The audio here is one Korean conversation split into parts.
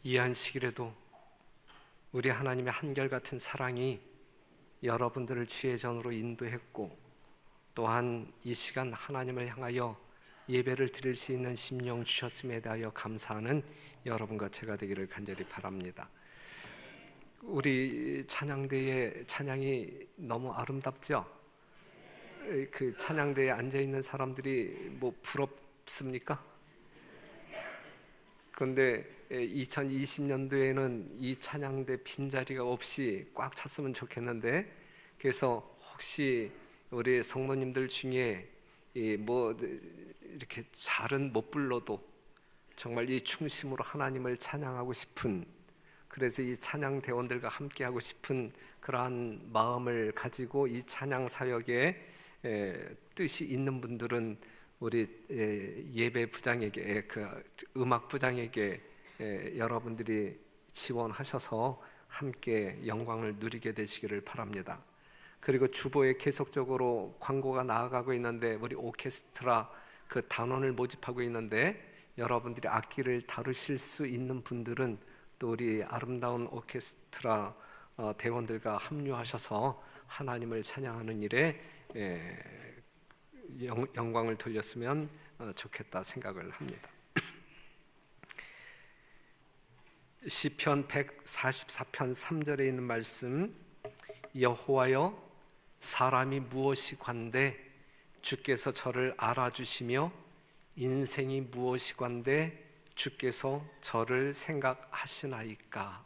이 안식일에도 우리 하나님의 한결같은 사랑이 여러분들을 주의 전으로 인도했고, 또한 이 시간 하나님을 향하여 예배를 드릴 수 있는 심령 주셨음에 대하여 감사하는 여러분과 제가 되기를 간절히 바랍니다. 우리 찬양대의 찬양이 너무 아름답죠? 그 찬양대에 앉아있는 사람들이 뭐 부럽습니까? 그런데 2020년도에는 이 찬양대 빈자리가 없이 꽉 찼으면 좋겠는데, 그래서 혹시 우리 성도님들 중에 뭐 이렇게 잘은 못 불러도 정말 이 충심으로 하나님을 찬양하고 싶은, 그래서 이 찬양 대원들과 함께 하고 싶은 그러한 마음을 가지고 이 찬양 사역에 뜻이 있는 분들은 우리 예배 부장에게, 그 음악 부장에게 여러분들이 지원하셔서 함께 영광을 누리게 되시기를 바랍니다. 그리고 주보에 계속적으로 광고가 나아가고 있는데, 우리 오케스트라 그 단원을 모집하고 있는데, 여러분들이 악기를 다루실 수 있는 분들은 또 우리 아름다운 오케스트라 대원들과 합류하셔서 하나님을 찬양하는 일에 영광을 돌렸으면 좋겠다 생각을 합니다. 시편 144편 3절에 있는 말씀, 여호와여 사람이 무엇이 관대 주께서 저를 알아주시며 인생이 무엇이 관대 주께서 저를 생각하시나이까.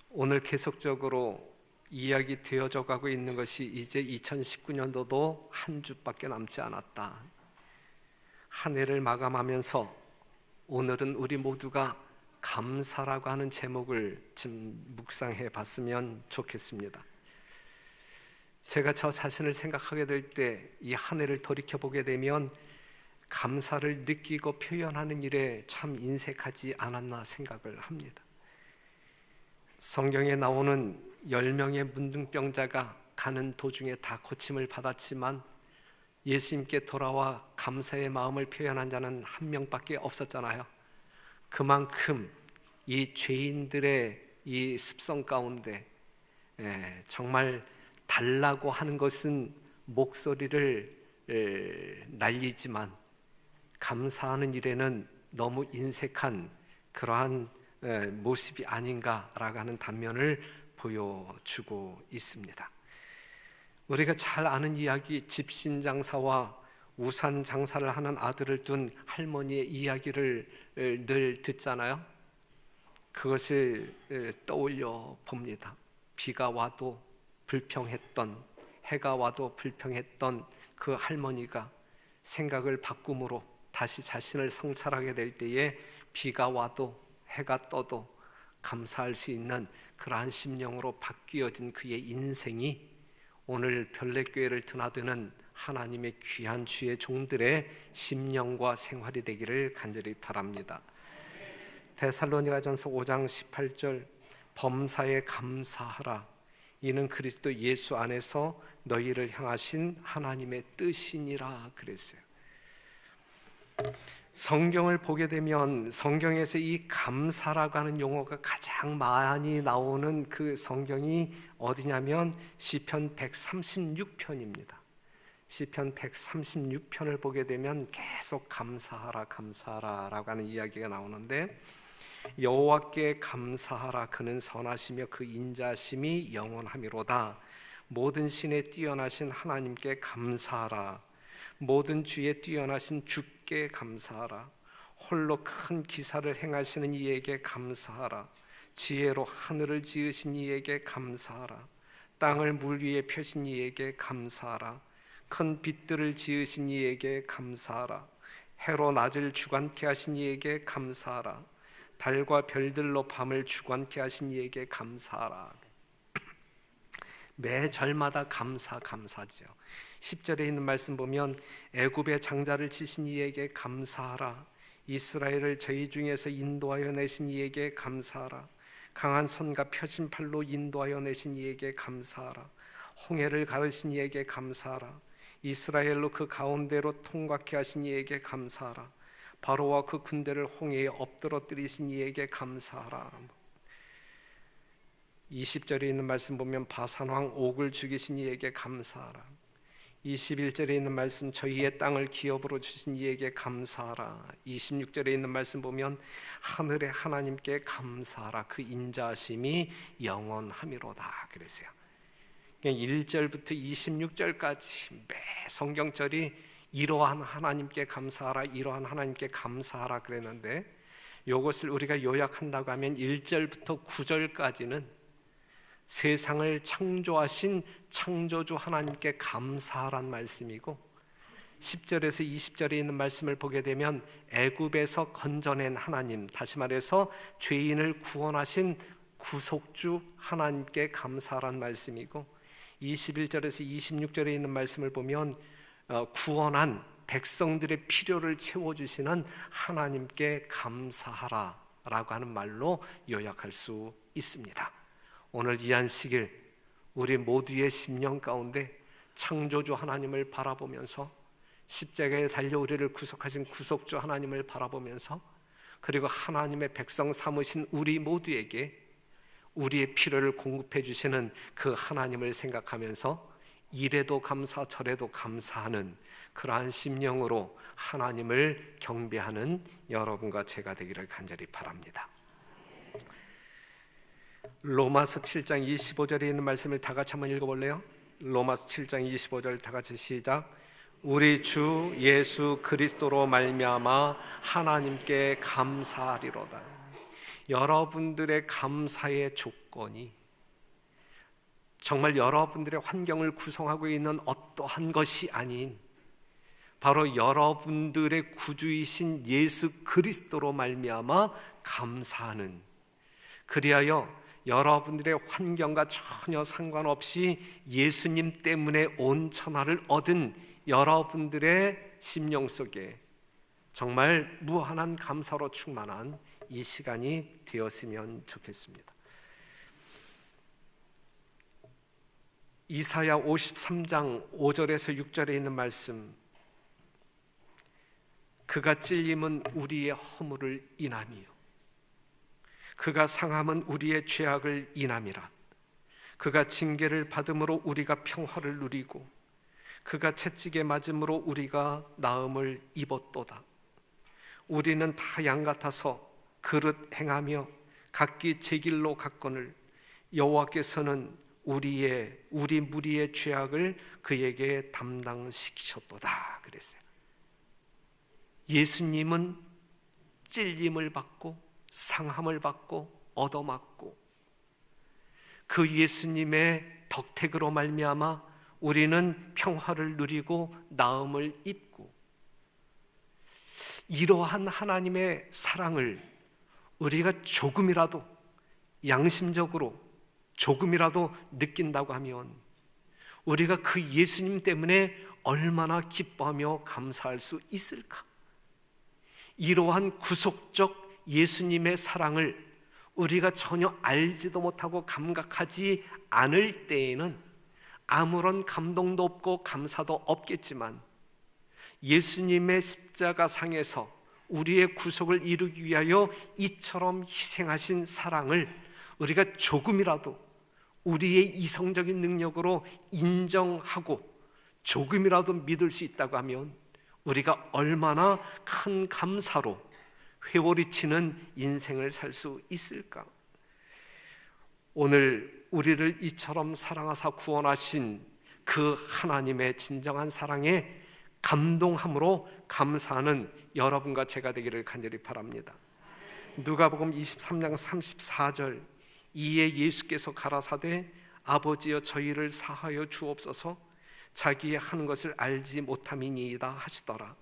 오늘 계속적으로 이야기 되어져 가고 있는 것이 이제 2019년도도 한 주밖에 남지 않았다. 한 해를 마감하면서 오늘은 우리 모두가 감사라고 하는 제목을 좀 묵상해 봤으면 좋겠습니다. 제가 저 자신을 생각하게 될 때, 이 한 해를 돌이켜보게 되면 감사를 느끼고 표현하는 일에 참 인색하지 않았나 생각을 합니다. 성경에 나오는 10명의 문둥병자가 가는 도중에 다 고침을 받았지만 예수님께 돌아와 감사의 마음을 표현한 자는 한 명밖에 없었잖아요. 그만큼 이 죄인들의 이 습성 가운데 정말 달라고 하는 것은 목소리를 날리지만 감사하는 일에는 너무 인색한 그러한 모습이 아닌가라고 하는 단면을 보여주고 있습니다. 우리가 잘 아는 이야기, 집신장사와 우산장사를 하는 아들을 둔 할머니의 이야기를 늘 듣잖아요. 그것을 떠올려 봅니다. 비가 와도 불평했던, 해가 와도 불평했던 그 할머니가 생각을 바꿈으로 다시 자신을 성찰하게 될 때에 비가 와도 해가 떠도 감사할 수 있는 그러한 심령으로 바뀌어진 그의 인생이 오늘 별내교회를 드나드는 하나님의 귀한 주의 종들의 심령과 생활이 되기를 간절히 바랍니다. 데살로니가전서 5장 18절, 범사에 감사하라 이는 그리스도 예수 안에서 너희를 향하신 하나님의 뜻이니라 그랬어요. 성경을 보게 되면 성경에서 이 감사라고 하는 용어가 가장 많이 나오는 그 성경이 어디냐면 시편 136편입니다. 시편 136편을 보게 되면 계속 감사하라 감사하라 라고 하는 이야기가 나오는데, 여호와께 감사하라 그는 선하시며 그 인자심이 영원하미로다. 모든 신에 뛰어나신 하나님께 감사하라. 모든 주에 뛰어나신 주께 감사하라. 홀로 큰 기사를 행하시는 이에게 감사하라. 지혜로 하늘을 지으신 이에게 감사하라. 땅을 물 위에 펴신 이에게 감사하라. 큰 빛들을 지으신 이에게 감사하라. 해로 낮을 주관케 하신 이에게 감사하라. 달과 별들로 밤을 주관케 하신 이에게 감사하라. 매 절마다 감사죠. 10절에 있는 말씀 보면 애굽의 장자를 치신 이에게 감사하라. 이스라엘을 저희 중에서 인도하여 내신 이에게 감사하라. 강한 손과 펴진 팔로 인도하여 내신 이에게 감사하라. 홍해를 가르신 이에게 감사하라. 이스라엘로 그 가운데로 통과케 하신 이에게 감사하라. 바로와 그 군대를 홍해에 엎드러뜨리신 이에게 감사하라. 20절에 있는 말씀 보면 바산왕 옥을 죽이신 이에게 감사하라. 21절에 있는 말씀 저희의 땅을 기업으로 주신 이에게 감사하라. 26절에 있는 말씀 보면 하늘의 하나님께 감사하라. 그 인자하심이 영원함이로다 그랬어요. 1절부터 26절까지 매 성경절이 이러한 하나님께 감사하라, 이러한 하나님께 감사하라 그랬는데, 이것을 우리가 요약한다고 하면 1절부터 9절까지는 세상을 창조하신 창조주 하나님께 감사하란 말씀이고, 10절에서 20절에 있는 말씀을 보게 되면 애굽에서 건져낸 하나님, 다시 말해서 죄인을 구원하신 구속주 하나님께 감사하란 말씀이고, 21절에서 26절에 있는 말씀을 보면 구원한 백성들의 필요를 채워주시는 하나님께 감사하라 라고 하는 말로 요약할 수 있습니다. 오늘 이 안식일 우리 모두의 심령 가운데 창조주 하나님을 바라보면서, 십자가에 달려 우리를 구속하신 구속주 하나님을 바라보면서, 그리고 하나님의 백성 삼으신 우리 모두에게 우리의 필요를 공급해 주시는 그 하나님을 생각하면서 이래도 감사 저래도 감사하는 그러한 심령으로 하나님을 경배하는 여러분과 제가 되기를 간절히 바랍니다. 로마서 7장 25절에 있는 말씀을 다 같이 한번 읽어볼래요? 로마서 7장 25절 다 같이 시작. 우리 주 예수 그리스도로 말미암아 하나님께 감사하리로다. 여러분들의 감사의 조건이 정말 여러분들의 환경을 구성하고 있는 어떠한 것이 아닌 바로 여러분들의 구주이신 예수 그리스도로 말미암아 감사하는, 그리하여 여러분들의 환경과 전혀 상관없이 예수님 때문에 온 천하를 얻은 여러분들의 심령 속에 정말 무한한 감사로 충만한 이 시간이 되었으면 좋겠습니다. 이사야 53장 5절에서 6절에 있는 말씀, 그가 찔림은 우리의 허물을 인함이요 그가 상함은 우리의 죄악을 인함이라. 그가 징계를 받음으로 우리가 평화를 누리고 그가 채찍에 맞음으로 우리가 나음을 입었도다. 우리는 다 양 같아서 그릇 행하며 각기 제 길로 갔거늘 여호와께서는 우리 무리의 죄악을 그에게 담당시키셨도다 그랬어요. 예수님은 찔림을 받고 상함을 받고 얻어맞고 그 예수님의 덕택으로 말미암아 우리는 평화를 누리고 나음을 입고, 이러한 하나님의 사랑을 우리가 조금이라도 양심적으로 조금이라도 느낀다고 하면 우리가 그 예수님 때문에 얼마나 기뻐하며 감사할 수 있을까? 이러한 구속적 예수님의 사랑을 우리가 전혀 알지도 못하고 감각하지 않을 때에는 아무런 감동도 없고 감사도 없겠지만, 예수님의 십자가상에서 우리의 구속을 이루기 위하여 이처럼 희생하신 사랑을 우리가 조금이라도 우리의 이성적인 능력으로 인정하고 조금이라도 믿을 수 있다고 하면 우리가 얼마나 큰 감사로 회오리 치는 인생을 살 수 있을까? 오늘 우리를 이처럼 사랑하사 구원하신 그 하나님의 진정한 사랑에 감동함으로 감사하는 여러분과 제가 되기를 간절히 바랍니다. 누가복음 23장 34절, 이에 예수께서 가라사대 아버지여 저희를 사하여 주옵소서, 자기의 하는 것을 알지 못함이니이다 하시더라.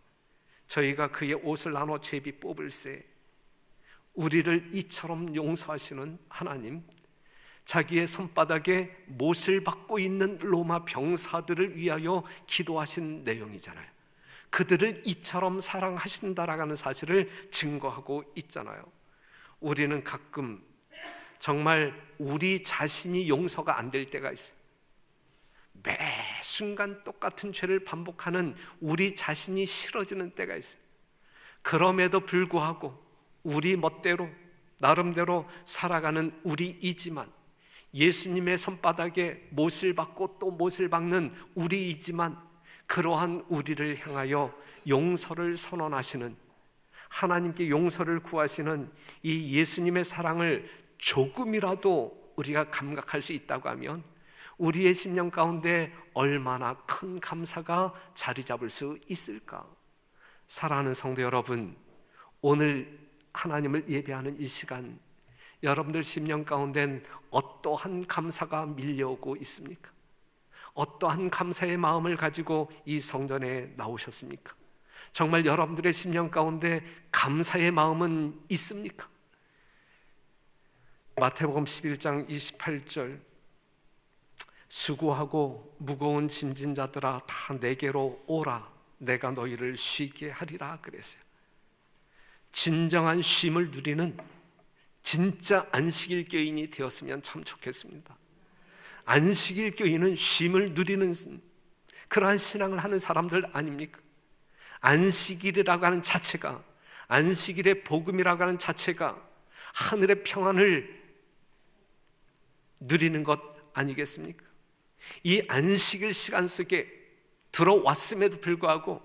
저희가 그의 옷을 나눠 제비 뽑을세. 우리를 이처럼 용서하시는 하나님, 자기의 손바닥에 못을 받고 있는 로마 병사들을 위하여 기도하신 내용이잖아요. 그들을 이처럼 사랑하신다라는 사실을 증거하고 있잖아요. 우리는 가끔 정말 우리 자신이 용서가 안 될 때가 있어요. 매 순간 똑같은 죄를 반복하는 우리 자신이 싫어지는 때가 있어요. 그럼에도 불구하고 우리 멋대로 나름대로 살아가는 우리이지만, 예수님의 손바닥에 못을 박고 또 못을 박는 우리이지만, 그러한 우리를 향하여 용서를 선언하시는, 하나님께 용서를 구하시는 이 예수님의 사랑을 조금이라도 우리가 감각할 수 있다고 하면 우리의 심령 가운데 얼마나 큰 감사가 자리 잡을 수 있을까? 사랑하는 성도 여러분, 오늘 하나님을 예배하는 이 시간, 여러분들 심령 가운데는 어떠한 감사가 밀려오고 있습니까? 어떠한 감사의 마음을 가지고 이 성전에 나오셨습니까? 정말 여러분들의 심령 가운데 감사의 마음은 있습니까? 마태복음 11장 28절, 수고하고 무거운 짐진 자들아 다 내게로 오라, 내가 너희를 쉬게 하리라 그랬어요. 진정한 쉼을 누리는 진짜 안식일 교인이 되었으면 참 좋겠습니다. 안식일 교인은 쉼을 누리는 그러한 신앙을 하는 사람들 아닙니까? 안식일이라고 하는 자체가, 안식일의 복음이라고 하는 자체가 하늘의 평안을 누리는 것 아니겠습니까? 이 안식일 시간 속에 들어왔음에도 불구하고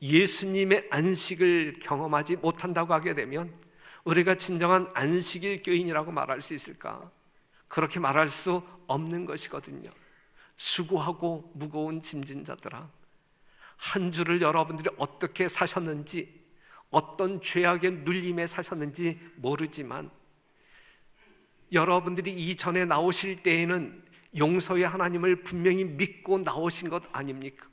예수님의 안식을 경험하지 못한다고 하게 되면 우리가 진정한 안식일 교인이라고 말할 수 있을까? 그렇게 말할 수 없는 것이거든요. 수고하고 무거운 짐진 자들아, 한 주를 여러분들이 어떻게 사셨는지, 어떤 죄악의 눌림에 사셨는지 모르지만 여러분들이 이전에 나오실 때에는 용서의 하나님을 분명히 믿고 나오신 것 아닙니까?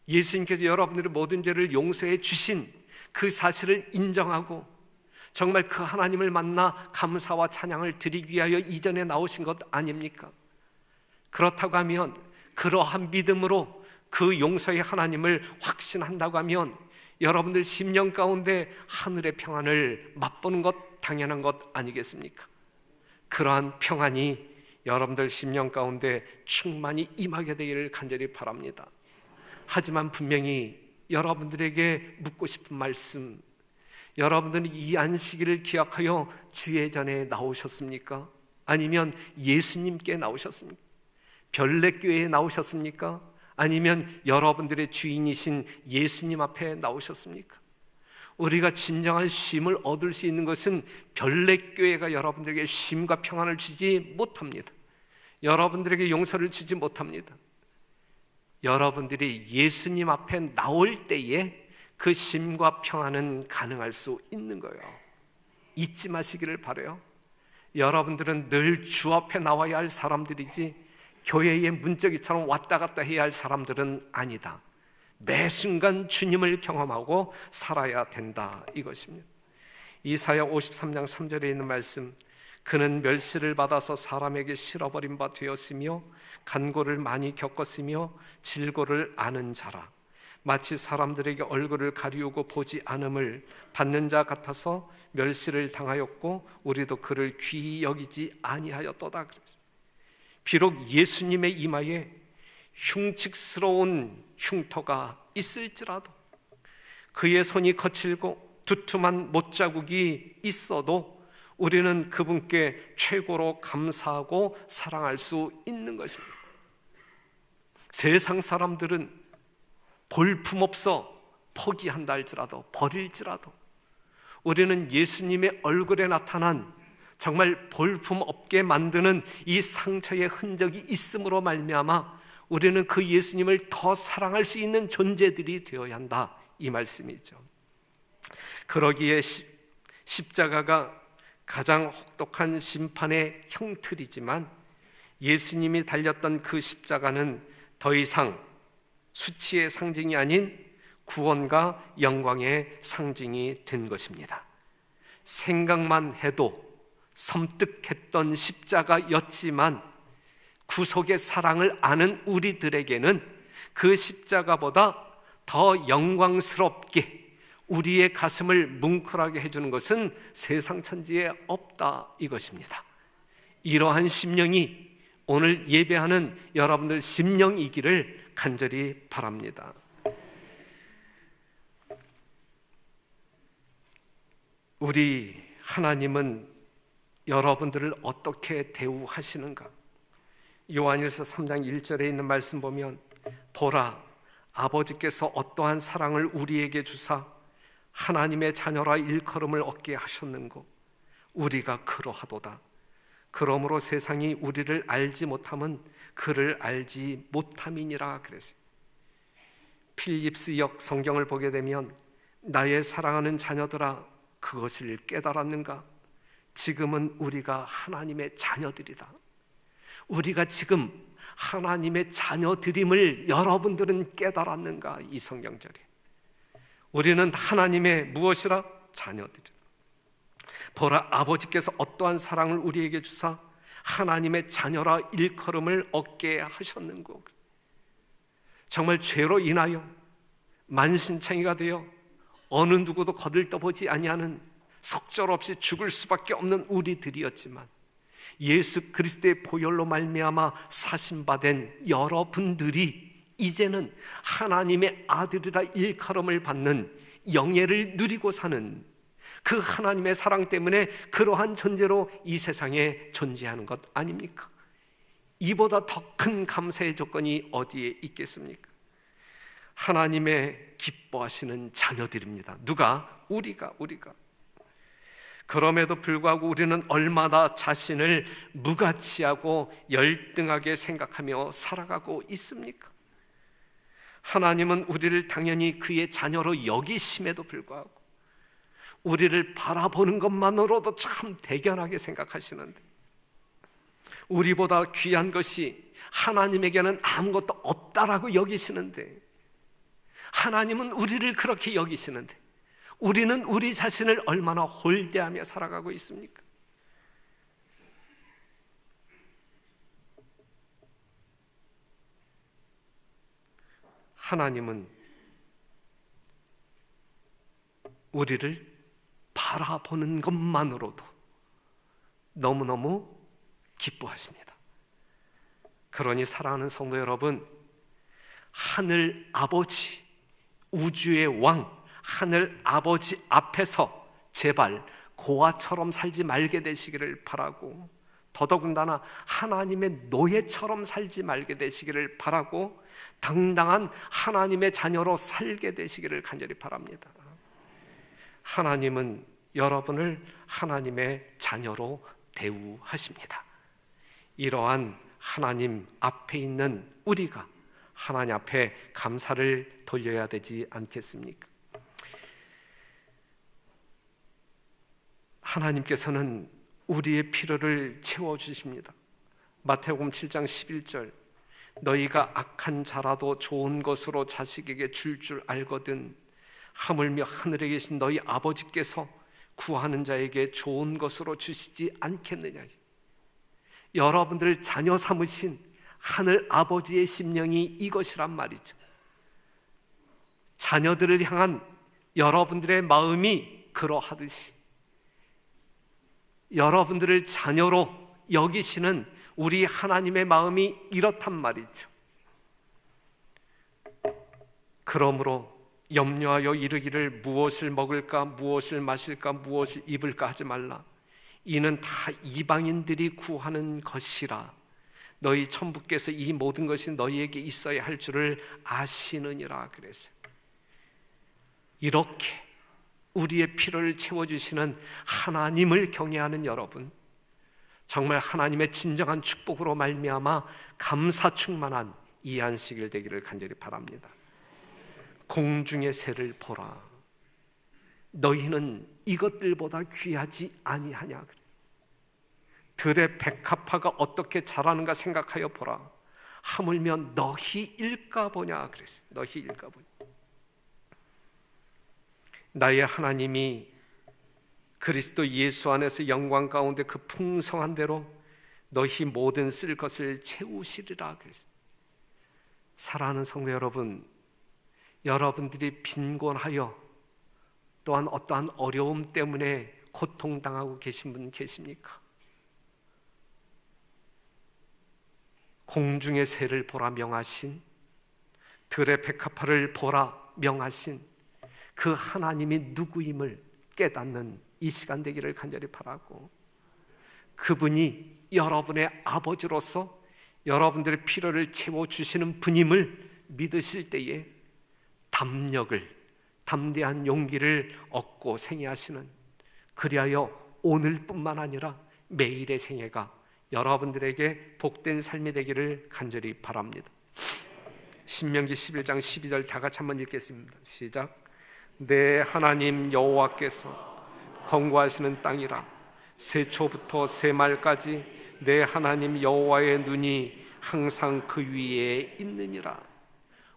예수님께서 여러분들의 모든 죄를 용서해 주신 그 사실을 인정하고 정말 그 하나님을 만나 감사와 찬양을 드리기 위하여 이전에 나오신 것 아닙니까? 그렇다고 하면, 그러한 믿음으로 그 용서의 하나님을 확신한다고 하면 여러분들 심령 가운데 하늘의 평안을 맛보는 것 당연한 것 아니겠습니까? 그러한 평안이 여러분들 심령 가운데 충만히 임하게 되기를 간절히 바랍니다. 하지만 분명히 여러분들에게 묻고 싶은 말씀, 여러분들은 이 안식일을 기억하여 주의 전에 나오셨습니까? 아니면 예수님께 나오셨습니까? 별내교회에 나오셨습니까? 아니면 여러분들의 주인이신 예수님 앞에 나오셨습니까? 우리가 진정한 쉼을 얻을 수 있는 것은 별내교회가 여러분들에게 쉼과 평안을 주지 못합니다. 여러분들에게 용서를 주지 못합니다. 여러분들이 예수님 앞에 나올 때에 그 쉼과 평안은 가능할 수 있는 거예요. 잊지 마시기를 바라요. 여러분들은 늘 주 앞에 나와야 할 사람들이지 교회의 문짝이처럼 왔다 갔다 해야 할 사람들은 아니다. 매 순간 주님을 경험하고 살아야 된다, 이것입니다. 이사야 53장 3절에 있는 말씀, 그는 멸시를 받아서 사람에게 실어버린 바 되었으며 간고를 많이 겪었으며 질고를 아는 자라. 마치 사람들에게 얼굴을 가리우고 보지 않음을 받는 자 같아서 멸시를 당하였고 우리도 그를 귀히 여기지 아니하였도다 그랬어요. 비록 예수님의 이마에 흉측스러운 흉터가 있을지라도, 그의 손이 거칠고 두툼한 못자국이 있어도 우리는 그분께 최고로 감사하고 사랑할 수 있는 것입니다. 세상 사람들은 볼품없어 포기한다 할지라도, 버릴지라도 우리는 예수님의 얼굴에 나타난 정말 볼품없게 만드는 이 상처의 흔적이 있음으로 말미암아 우리는 그 예수님을 더 사랑할 수 있는 존재들이 되어야 한다, 이 말씀이죠. 그러기에 십자가가 가장 혹독한 심판의 형틀이지만 예수님이 달렸던 그 십자가는 더 이상 수치의 상징이 아닌 구원과 영광의 상징이 된 것입니다. 생각만 해도 섬뜩했던 십자가였지만 구속의 사랑을 아는 우리들에게는 그 십자가보다 더 영광스럽게 우리의 가슴을 뭉클하게 해주는 것은 세상 천지에 없다, 이것입니다. 이러한 심령이 오늘 예배하는 여러분들 심령이기를 간절히 바랍니다. 우리 하나님은 여러분들을 어떻게 대우하시는가? 요한일서 3장 1절에 있는 말씀 보면, 보라, 아버지께서 어떠한 사랑을 우리에게 주사 하나님의 자녀라 일컬음을 얻게 하셨는고 우리가 그러하도다. 그러므로 세상이 우리를 알지 못함은 그를 알지 못함이니라 그랬어요. 필립스역 성경을 보게 되면, 나의 사랑하는 자녀들아, 그것을 깨달았는가? 지금은 우리가 하나님의 자녀들이다. 우리가 지금 하나님의 자녀들임을 여러분들은 깨달았는가? 이 성경절에 우리는 하나님의 무엇이라? 자녀들이다. 보라, 아버지께서 어떠한 사랑을 우리에게 주사 하나님의 자녀라 일컬음을 얻게 하셨는고. 정말 죄로 인하여 만신창이가 되어 어느 누구도 거들떠보지 아니하는 속절없이 죽을 수밖에 없는 우리들이었지만, 예수 그리스도의 보혈로 말미암아 사심받은 여러분들이 이제는 하나님의 아들이라 일컬음을 받는 영예를 누리고 사는 그 하나님의 사랑 때문에 그러한 존재로 이 세상에 존재하는 것 아닙니까? 이보다 더 큰 감사의 조건이 어디에 있겠습니까? 하나님의 기뻐하시는 자녀들입니다. 누가? 우리가. 그럼에도 불구하고 우리는 얼마나 자신을 무가치하고 열등하게 생각하며 살아가고 있습니까? 하나님은 우리를 당연히 그의 자녀로 여기심에도 불구하고 우리를 바라보는 것만으로도 참 대견하게 생각하시는데, 우리보다 귀한 것이 하나님에게는 아무것도 없다라고 여기시는데, 하나님은 우리를 그렇게 여기시는데 우리는 우리 자신을 얼마나 홀대하며 살아가고 있습니까? 하나님은 우리를 바라보는 것만으로도 너무너무 기뻐하십니다. 그러니 사랑하는 성도 여러분, 하늘 아버지, 우주의 왕, 하늘 아버지 앞에서 제발 고아처럼 살지 말게 되시기를 바라고, 더더군다나 하나님의 노예처럼 살지 말게 되시기를 바라고, 당당한 하나님의 자녀로 살게 되시기를 간절히 바랍니다. 하나님은 여러분을 하나님의 자녀로 대우하십니다. 이러한 하나님 앞에 있는 우리가 하나님 앞에 감사를 돌려야 되지 않겠습니까? 하나님께서는 우리의 필요를 채워주십니다. 마태복음 7장 11절, 너희가 악한 자라도 좋은 것으로 자식에게 줄 알거든 하물며 하늘에 계신 너희 아버지께서 구하는 자에게 좋은 것으로 주시지 않겠느냐. 여러분들을 자녀 삼으신 하늘 아버지의 심령이 이것이란 말이죠. 자녀들을 향한 여러분들의 마음이 그러하듯이 여러분들을 자녀로 여기시는 우리 하나님의 마음이 이렇단 말이죠. 그러므로 염려하여 이르기를 무엇을 먹을까, 무엇을 마실까, 무엇을 입을까 하지 말라. 이는 다 이방인들이 구하는 것이라. 너희 천부께서 이 모든 것이 너희에게 있어야 할 줄을 아시느니라 그랬어요. 이렇게 우리의 필요를 채워주시는 하나님을 경외하는 여러분, 정말 하나님의 진정한 축복으로 말미암아 감사 충만한 이 안식일 되기를 간절히 바랍니다. 공중의 새를 보라. 너희는 이것들보다 귀하지 아니하냐. 들의 백합화가 어떻게 자라는가 생각하여 보라. 하물며 너희 일까 보냐 그랬어요. 너희 일까 보냐. 나의 하나님이 그리스도 예수 안에서 영광 가운데 그 풍성한 대로 너희 모든 쓸 것을 채우시리라 그랬어요. 사랑하는 성도 여러분, 여러분들이 빈곤하여 또한 어떠한 어려움 때문에 고통당하고 계신 분 계십니까? 공중의 새를 보라 명하신, 들의 백합화를 보라 명하신 그 하나님이 누구임을 깨닫는 이 시간 되기를 간절히 바라고, 그분이 여러분의 아버지로서 여러분들의 필요를 채워주시는 분임을 믿으실 때에 담대한 용기를 얻고 생애하시는, 그리하여 오늘뿐만 아니라 매일의 생애가 여러분들에게 복된 삶이 되기를 간절히 바랍니다. 신명기 11장 12절 다 같이 한번 읽겠습니다. 시작. 내 하나님 여호와께서 건고하시는 땅이라 세초부터 세말까지 내 하나님 여호와의 눈이 항상 그 위에 있느니라.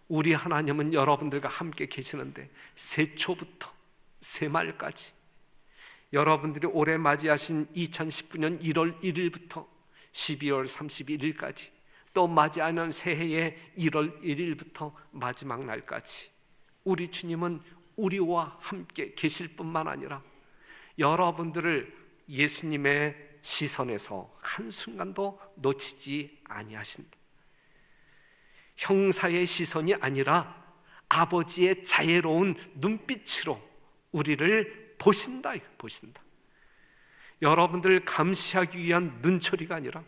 우리 하나님은 여러분들과 함께 계시는데 세초부터 세말까지, 여러분들이 올해 맞이하신 2019년 1월 1일부터 12월 31일까지, 또 맞이하는 새해의 1월 1일부터 마지막 날까지 우리 주님은 우리와 함께 계실 뿐만 아니라 여러분들을 예수님의 시선에서 한순간도 놓치지 아니하신다. 형사의 시선이 아니라 아버지의 자애로운 눈빛으로 우리를 보신다. 여러분들을 감시하기 위한 눈초리가 아니라,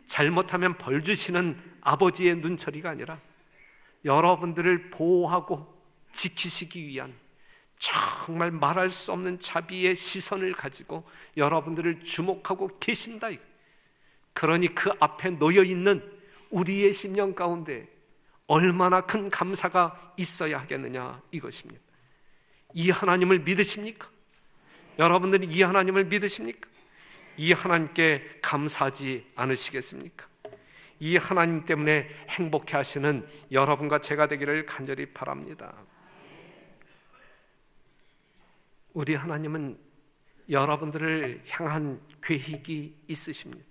잘못하면 벌 주시는 아버지의 눈초리가 아니라, 여러분들을 보호하고 지키시기 위한 정말 말할 수 없는 자비의 시선을 가지고 여러분들을 주목하고 계신다. 그러니 그 앞에 놓여있는 우리의 심령 가운데 얼마나 큰 감사가 있어야 하겠느냐, 이것입니다. 이 하나님을 믿으십니까? 여러분들이 이 하나님을 믿으십니까? 이 하나님께 감사하지 않으시겠습니까? 이 하나님 때문에 행복해 하시는 여러분과 제가 되기를 간절히 바랍니다. 우리 하나님은 여러분들을 향한 계획이 있으십니다.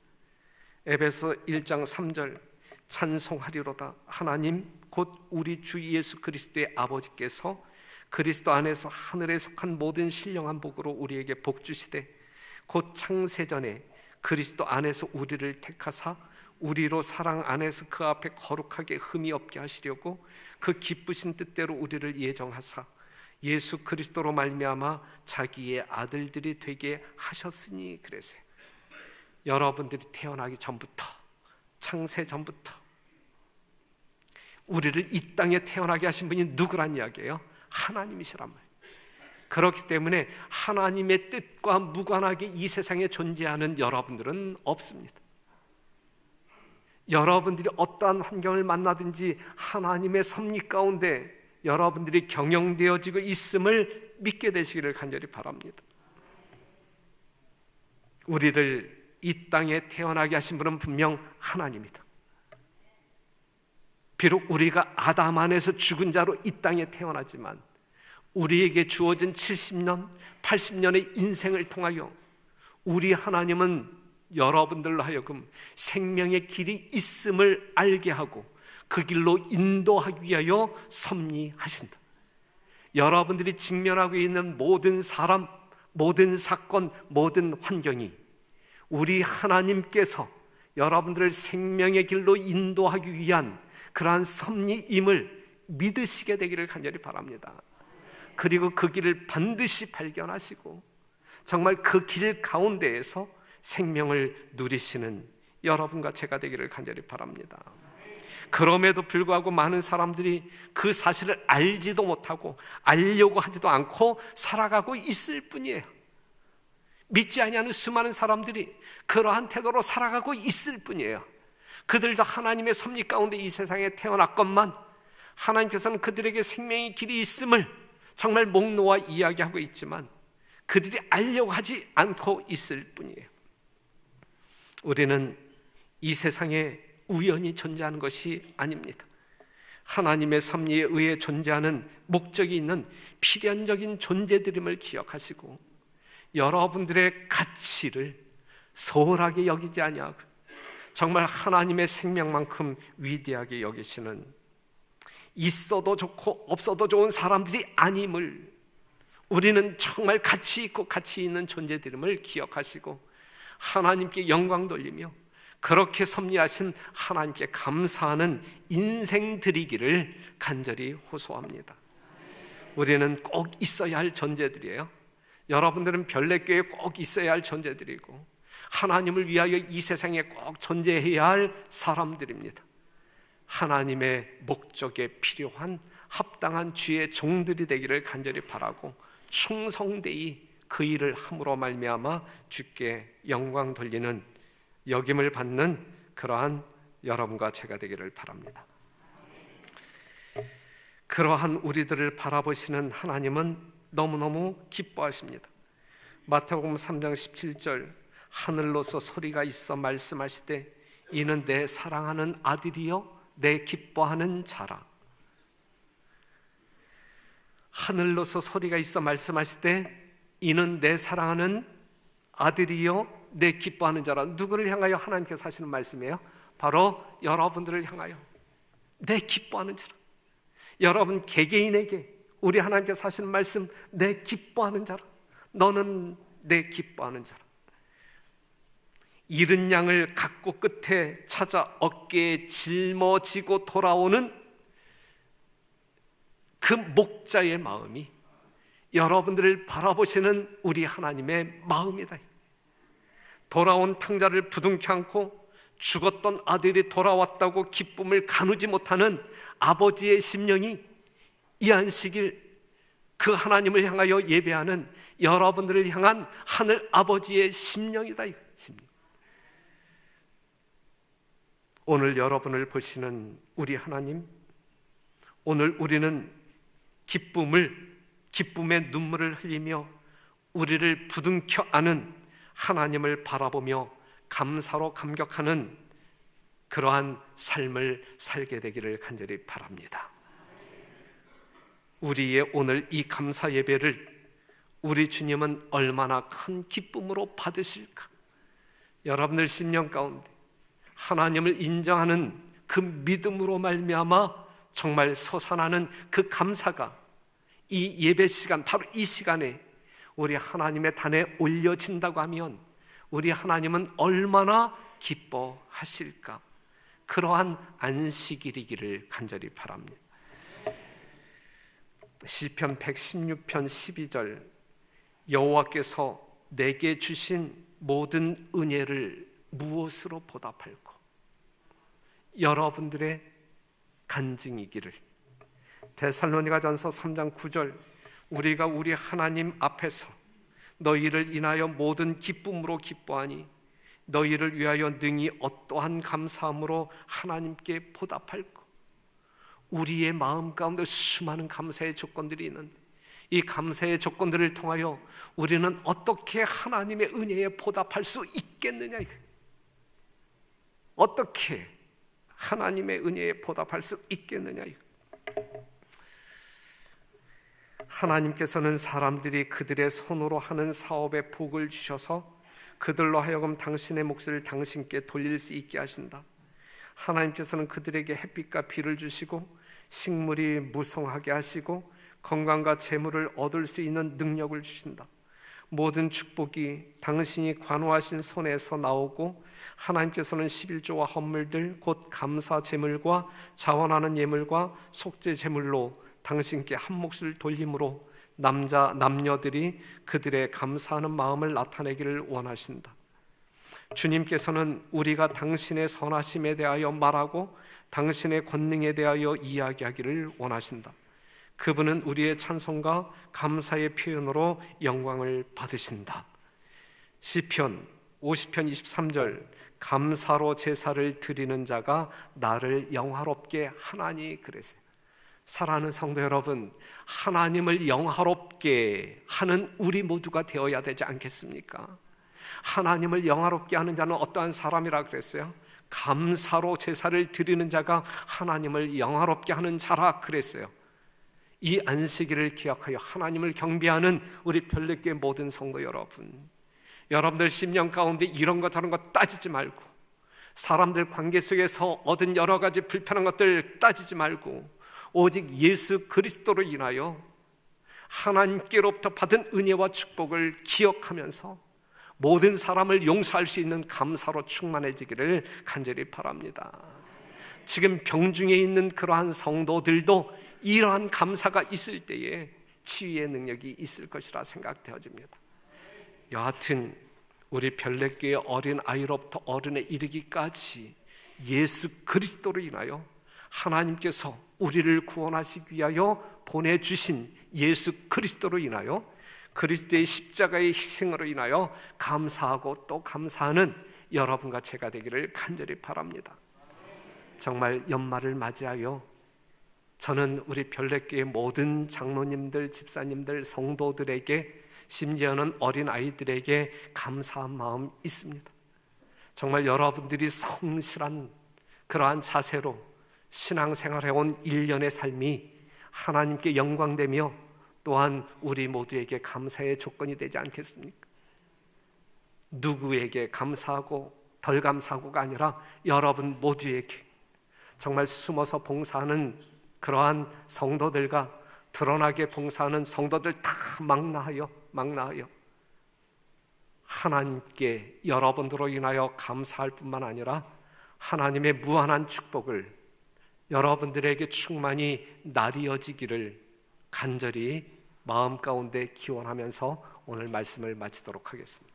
에베소 1장 3절 찬송하리로다. 하나님 곧 우리 주 예수 그리스도의 아버지께서 그리스도 안에서 하늘에 속한 모든 신령한 복으로 우리에게 복 주시되 곧 창세전에 그리스도 안에서 우리를 택하사 우리로 사랑 안에서 그 앞에 거룩하게 흠이 없게 하시려고 그 기쁘신 뜻대로 우리를 예정하사 예수 그리스도로 말미암아 자기의 아들들이 되게 하셨으니. 그래서요, 여러분들이 태어나기 전부터, 창세 전부터 우리를 이 땅에 태어나게 하신 분이 누구란 이야기예요? 하나님이시란 말이에요. 그렇기 때문에 하나님의 뜻과 무관하게 이 세상에 존재하는 여러분들은 없습니다. 여러분들이 어떠한 환경을 만나든지 하나님의 섭리 가운데 여러분들이 경영되어지고 있음을 믿게 되시기를 간절히 바랍니다. 우리를 이 땅에 태어나게 하신 분은 분명 하나님이다. 비록 우리가 아담 안에서 죽은 자로 이 땅에 태어나지만 우리에게 주어진 70년, 80년의 인생을 통하여 우리 하나님은 여러분들로 하여금 생명의 길이 있음을 알게 하고 그 길로 인도하기 위하여 섭리하신다. 여러분들이 직면하고 있는 모든 사람, 모든 사건, 모든 환경이 우리 하나님께서 여러분들을 생명의 길로 인도하기 위한 그러한 섭리임을 믿으시게 되기를 간절히 바랍니다. 그리고 그 길을 반드시 발견하시고 정말 그 길 가운데에서 생명을 누리시는 여러분과 제가 되기를 간절히 바랍니다. 그럼에도 불구하고 많은 사람들이 그 사실을 알지도 못하고 알려고 하지도 않고 살아가고 있을 뿐이에요. 믿지 아니하는 수많은 사람들이 그러한 태도로 살아가고 있을 뿐이에요. 그들도 하나님의 섭리 가운데 이 세상에 태어났건만 하나님께서는 그들에게 생명의 길이 있음을 정말 목 놓아 이야기하고 있지만 그들이 알려고 하지 않고 있을 뿐이에요. 우리는 이 세상에 우연히 존재하는 것이 아닙니다. 하나님의 섭리에 의해 존재하는 목적이 있는 필연적인 존재들임을 기억하시고 여러분들의 가치를 소홀하게 여기지 아니하고 정말 하나님의 생명만큼 위대하게 여기시는, 있어도 좋고 없어도 좋은 사람들이 아님을, 우리는 정말 가치 있고 가치 있는 존재들임을 기억하시고 하나님께 영광 돌리며 그렇게 섭리하신 하나님께 감사하는 인생 드리기를 간절히 호소합니다. 우리는 꼭 있어야 할 존재들이에요. 여러분들은 별내교회에 꼭 있어야 할 존재들이고 하나님을 위하여 이 세상에 꼭 존재해야 할 사람들입니다. 하나님의 목적에 필요한 합당한 주의 종들이 되기를 간절히 바라고 충성되이 그 일을 함으로 말미암아 주께 영광 돌리는 역임을 받는 그러한 여러분과 제가 되기를 바랍니다. 그러한 우리들을 바라보시는 하나님은 너무너무 기뻐하십니다. 마태복음 3장 17절 하늘로서 소리가 있어 말씀하시되 이는 내 사랑하는 아들이요 내 기뻐하는 자라. 하늘로서 소리가 있어 말씀하시되 이는 내 사랑하는 아들이요 내 기뻐하는 자라. 누구를 향하여 하나님께서 하시는 말씀이에요? 바로 여러분들을 향하여 내 기뻐하는 자라. 여러분 개개인에게 우리 하나님께서 하시는 말씀, 내 기뻐하는 자라. 너는 내 기뻐하는 자라. 잃은 양을 각고 끝에 찾아 어깨에 짊어지고 돌아오는 그 목자의 마음이 여러분들을 바라보시는 우리 하나님의 마음이다. 돌아온 탕자를 부둥켜 안고 죽었던 아들이 돌아왔다고 기쁨을 가누지 못하는 아버지의 심령이 이 안식일 그 하나님을 향하여 예배하는 여러분들을 향한 하늘 아버지의 심령이다. 심령. 오늘 여러분을 보시는 우리 하나님, 오늘 우리는 기쁨의 눈물을 흘리며 우리를 부둥켜 안은 하나님을 바라보며 감사로 감격하는 그러한 삶을 살게 되기를 간절히 바랍니다. 우리의 오늘 이 감사 예배를 우리 주님은 얼마나 큰 기쁨으로 받으실까? 여러분들 심령 가운데 하나님을 인정하는 그 믿음으로 말미암아 정말 솟아나는 그 감사가 이 예배 시간, 바로 이 시간에 우리 하나님의 단에 올려진다고 하면 우리 하나님은 얼마나 기뻐하실까? 그러한 안식일이기를 간절히 바랍니다. 시편 116편 12절 여호와께서 내게 주신 모든 은혜를 무엇으로 보답할꼬? 여러분들의 간증이기를. 데살로니가전서 3장 9절 우리가 우리 하나님 앞에서 너희를 인하여 모든 기쁨으로 기뻐하니 너희를 위하여 능히 어떠한 감사함으로 하나님께 보답할꼬? 우리의 마음 가운데 수많은 감사의 조건들이 있는데 이 감사의 조건들을 통하여 우리는 어떻게 하나님의 은혜에 보답할 수 있겠느냐? 어떻게 하나님의 은혜에 보답할 수 있겠느냐? 하나님께서는 사람들이 그들의 손으로 하는 사업에 복을 주셔서 그들로 하여금 당신의 몫을 당신께 돌릴 수 있게 하신다. 하나님께서는 그들에게 햇빛과 비를 주시고 식물이 무성하게 하시고 건강과 재물을 얻을 수 있는 능력을 주신다. 모든 축복이 당신이 관호하신 손에서 나오고 하나님께서는 11조와 헌물들 곧 감사 제물과 자원하는 예물과 속죄 제물로 당신께 한 몫을 돌림으로 남녀들이 그들의 감사하는 마음을 나타내기를 원하신다. 주님께서는 우리가 당신의 선하심에 대하여 말하고 당신의 권능에 대하여 이야기하기를 원하신다. 그분은 우리의 찬송과 감사의 표현으로 영광을 받으신다. 시편 50편 23절 감사로 제사를 드리는 자가 나를 영화롭게 하나니 그랬어요. 사랑하는 성도 여러분, 하나님을 영화롭게 하는 우리 모두가 되어야 되지 않겠습니까? 하나님을 영화롭게 하는 자는 어떠한 사람이라 그랬어요? 감사로 제사를 드리는 자가 하나님을 영화롭게 하는 자라 그랬어요. 이 안식일을 기억하여 하나님을 경배하는 우리 별내교회 모든 성도 여러분, 여러분들 심령 가운데 이런 것 저런 것 따지지 말고, 사람들 관계 속에서 얻은 여러 가지 불편한 것들 따지지 말고 오직 예수 그리스도로 인하여 하나님께로부터 받은 은혜와 축복을 기억하면서 모든 사람을 용서할 수 있는 감사로 충만해지기를 간절히 바랍니다. 지금 병중에 있는 그러한 성도들도 이러한 감사가 있을 때에 치유의 능력이 있을 것이라 생각되어집니다. 여하튼 우리 별내교의 어린 아이로부터 어른에 이르기까지 예수 그리스도로 인하여 하나님께서 우리를 구원하시기 위하여 보내주신 예수 그리스도로 인하여 그리스도의 십자가의 희생으로 인하여 감사하고 또 감사하는 여러분과 제가 되기를 간절히 바랍니다. 정말 연말을 맞이하여 저는 우리 별내교의 모든 장로님들, 집사님들, 성도들에게 심지어는 어린아이들에게 감사한 마음 있습니다. 정말 여러분들이 성실한 그러한 자세로 신앙생활해온 1년의 삶이 하나님께 영광되며 또한 우리 모두에게 감사의 조건이 되지 않겠습니까? 누구에게 감사하고 덜 감사하고가 아니라 여러분 모두에게 정말 숨어서 봉사하는 그러한 성도들과 드러나게 봉사하는 성도들 다 망라하여 하나님께 여러분들로 인하여 감사할 뿐만 아니라 하나님의 무한한 축복을 여러분들에게 충만히 나뉘어지기를 간절히 마음 가운데 기원하면서 오늘 말씀을 마치도록 하겠습니다.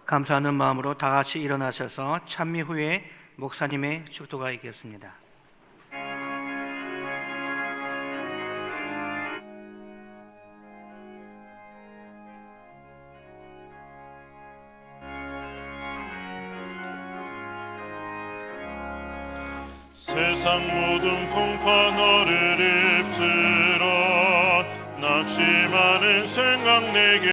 감사하는 마음으로 다 같이 일어나셔서 찬미 후에 목사님의 축도가 있겠습니다. 세상 모든 풍파 너를 입술어 낙심하는 생각 내게